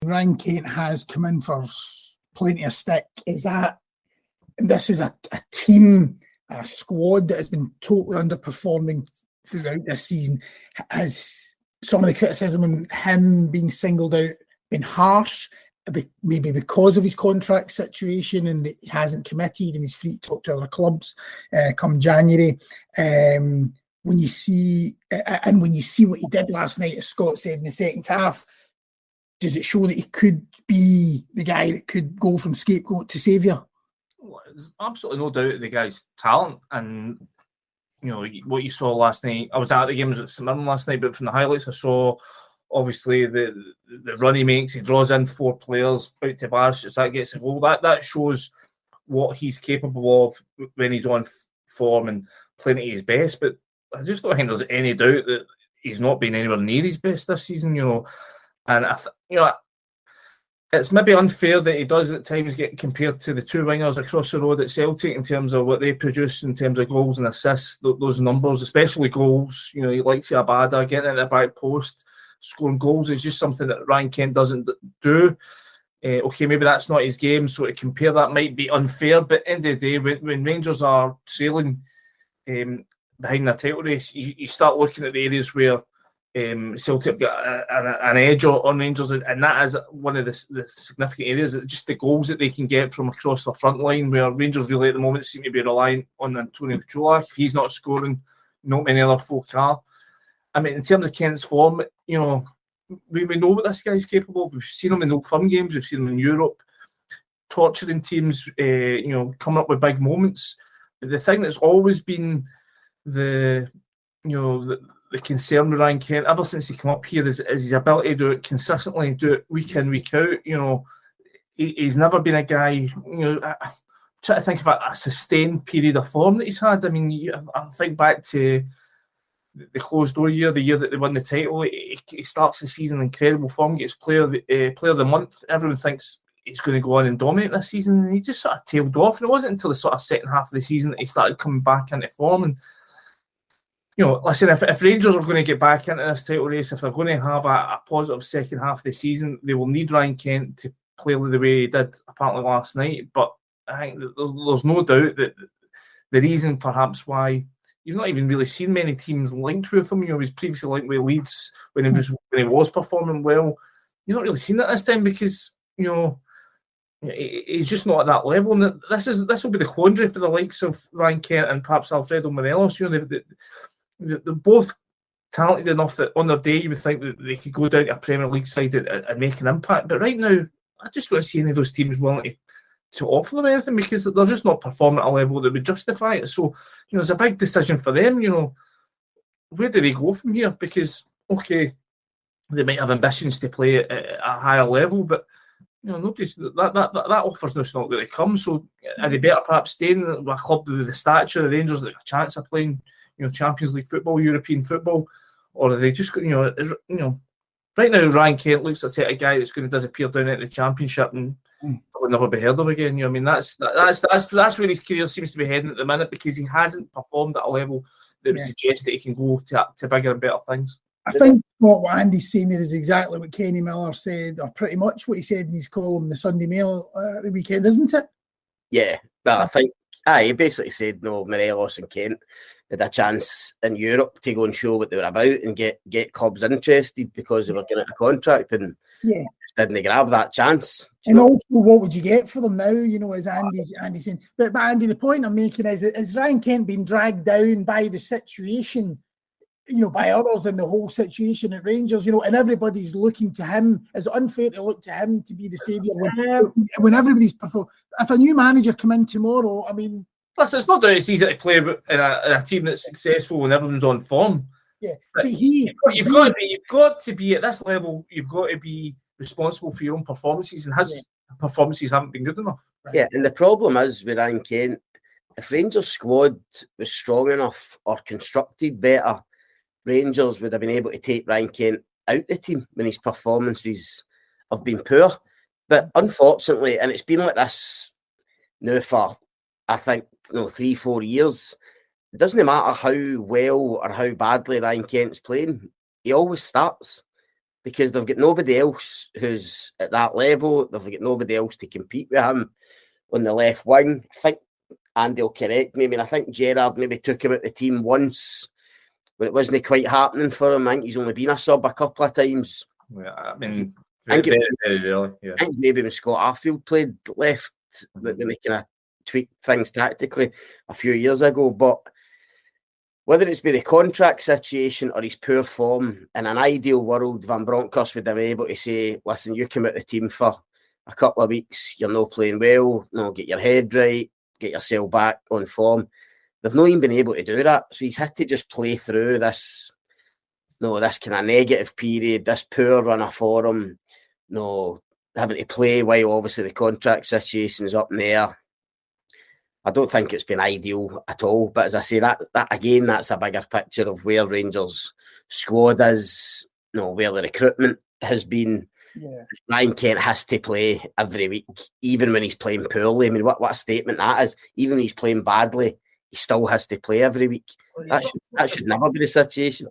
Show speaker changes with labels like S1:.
S1: Ryan Kent has come in for plenty of stick. Is that this is a team, a squad that has been totally underperforming throughout this season? Has some of the criticism on him being singled out been harsh, maybe because of his contract situation and that he hasn't committed and he's free to talk to other clubs come January? When you see what he did last night, as Scott said, in the second half, does it show that he could be the guy that could go from scapegoat to saviour?
S2: Well, there's absolutely no doubt of the guy's talent, and you know what you saw last night. I was at the games at St Mirren last night, but from the highlights I saw, obviously the run he makes, he draws in 4 players out to Barisic, that gets a goal. That shows what he's capable of when he's on form and playing at his best. But I just don't think there's any doubt that he's not been anywhere near his best this season, you know. And it's maybe unfair that he does at times get compared to the 2 wingers across the road at Celtic in terms of what they produce in terms of goals and assists, those numbers, especially goals. You know, he likes Abada getting at the back post, scoring goals is just something that Ryan Kent doesn't do. Okay, maybe that's not his game, so to compare that might be unfair, but at the end of the day, when Rangers are sailing behind their title race, you start looking at the areas where Celtic got an edge on Rangers, and that is one of the significant areas, just the goals that they can get from across the front line, where Rangers really at the moment seem to be relying on Antonio Colak. If he's not scoring, not many other folk are. I mean, in terms of Kent's form, you know, we know what this guy's capable of. We've seen him in Old Firm games, we've seen him in Europe, torturing teams, you know, coming up with big moments. But the thing that's always been the concern with Ryan Kent ever since he came up here is his ability to do it consistently, do it week in, week out. You know, he's never been a guy, you know, I try to think of a sustained period of form that he's had. I mean, I think back to the closed door year, the year that they won the title. He starts the season in incredible form, gets player of the month. Everyone thinks he's going to go on and dominate this season, and he just sort of tailed off. And it wasn't until the sort of second half of the season that he started coming back into form. And you know, listen, if Rangers are going to get back into this title race, if they're going to have a positive second half of the season, they will need Ryan Kent to play the way he did apparently last night. But I think there's no doubt that the reason perhaps why you've not even really seen many teams linked with him. You know, he was previously linked with Leeds when he was performing well. You've not really seen that this time because, you know, he's just not at that level. And this will be the quandary for the likes of Ryan Kent and perhaps Alfredo Morelos. You know, they're both talented enough that on their day you would think that they could go down to a Premier League side and make an impact. But right now, I just don't see any of those teams willing to offer them anything because they're just not performing at a level that would justify it. So, you know, it's a big decision for them. You know, where do they go from here? Because, okay, they might have ambitions to play at a higher level, but you know, nobody's that offer's just not going to come. So, are they better perhaps staying with a club with the stature of the Rangers that have a chance of playing, you know, Champions League football, European football, or are they just, you know, right now Ryan Kent looks like a guy that's going to disappear down into the Championship and will never be heard of again. You know, I mean, that's where his career seems to be heading at the minute because he hasn't performed at a level that would suggest that he can go to bigger and better things.
S1: I think what Andy's saying there is exactly what Kenny Miller said, or pretty much what he said in his column in the Sunday Mail the weekend, isn't it?
S3: Yeah, well, I think he basically said no, Morelos and Kent had a chance in Europe to go and show what they were about and get clubs interested because they were getting a contract and just didn't grab that chance.
S1: And also, what would you get for them now? You know, as Andy's saying. But Andy, the point I'm making is Ryan Kent being dragged down by the situation, you know, by others in the whole situation at Rangers, you know, and everybody's looking to him. Is it unfair to look to him to be the saviour when everybody's performing? If a new manager come in tomorrow, I mean,
S2: listen, it's not that it's easy to play in a team that's successful when everyone's on form.
S1: Yeah,
S2: but you've got to be at this level. You've got to be responsible for your own performances, and his performances haven't been good enough.
S3: Right? Yeah, and the problem is with Ryan Kent, if Rangers' squad was strong enough or constructed better, Rangers would have been able to take Ryan Kent out the team when his performances have been poor. But unfortunately, and it's been like this now for, I think, 3-4 years, it doesn't matter how well or how badly Ryan Kent's playing, he always starts because they've got nobody else who's at that level. They've got nobody else to compete with him on the left wing. I think Andy will correct me. I mean, I think Gerrard maybe took him out the team once, but it wasn't quite happening for him. I think he's only been a sub a couple of times.
S2: Yeah, I mean, very rarely. Yeah.
S3: I think maybe when Scott Arfield played left, when they kind of tweaked things tactically a few years ago. But whether it's been the contract situation or his poor form, in an ideal world, Van Bronckhorst would have been able to say, listen, you come out the team for a couple of weeks, you're not playing well, no, get your head right, get yourself back on form. They've not even been able to do that. So he's had to just play through this kind of negative period, this poor run of form, having to play while obviously the contract situation is up in the air. I don't think it's been ideal at all. But as I say, that again, that's a bigger picture of where Rangers' squad is, where the recruitment has been.
S1: Yeah.
S3: Ryan Kent has to play every week, even when he's playing poorly. I mean, what a statement that is. Even when he's playing badly, he still has to play every week. That should never be the situation.